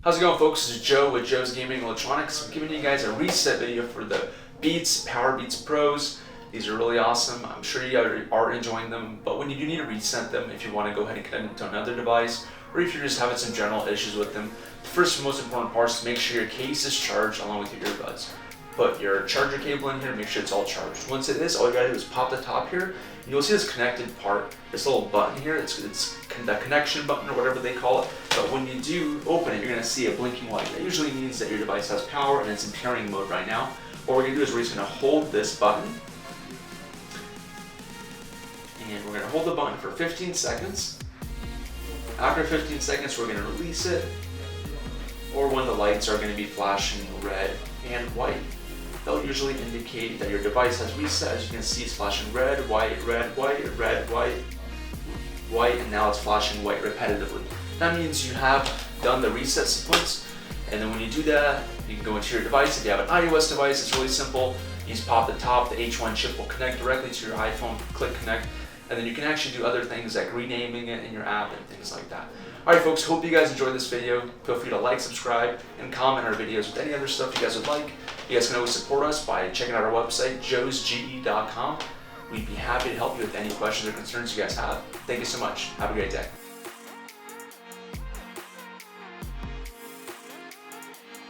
How's it going, folks? This is Joe with Joe's Gaming Electronics. I'm giving you guys a reset video for the Beats Powerbeats Pros. These are really awesome. I'm sure you are enjoying them, but when you do need to reset them, if you want to go ahead and connect them to another device, or if you're just having some general issues with them, the first and most important part is to make sure your case is charged along with your earbuds. Put your charger cable in here, make sure it's all charged. Once it is, all you gotta do is pop the top here, and you'll see this connected part, this little button here, it's the connection button or whatever they call it. But when you do open it, you're gonna see a blinking light. That usually means that your device has power and it's in pairing mode right now. What we're gonna do is we're just gonna hold this button, and we're gonna hold the button for 15 seconds. After 15 seconds, we're gonna release it, or when the lights are gonna be flashing red and white. They'll usually indicate that your device has reset. As you can see, it's flashing red, white, red, white, red, white, white, and now it's flashing white repetitively. That means you have done the reset sequence, and then when you do that, you can go into your device. If you have an iOS device, it's really simple. You just pop the top, the H1 chip will connect directly to your iPhone, click connect, and then you can actually do other things like renaming it in your app and things like that. Alright folks, hope you guys enjoyed this video. Feel free to like, subscribe, and comment our videos with any other stuff you guys would like. You guys can always support us by checking out our website, JoesGE.com. We'd be happy to help you with any questions or concerns you guys have. Thank you so much. Have a great day.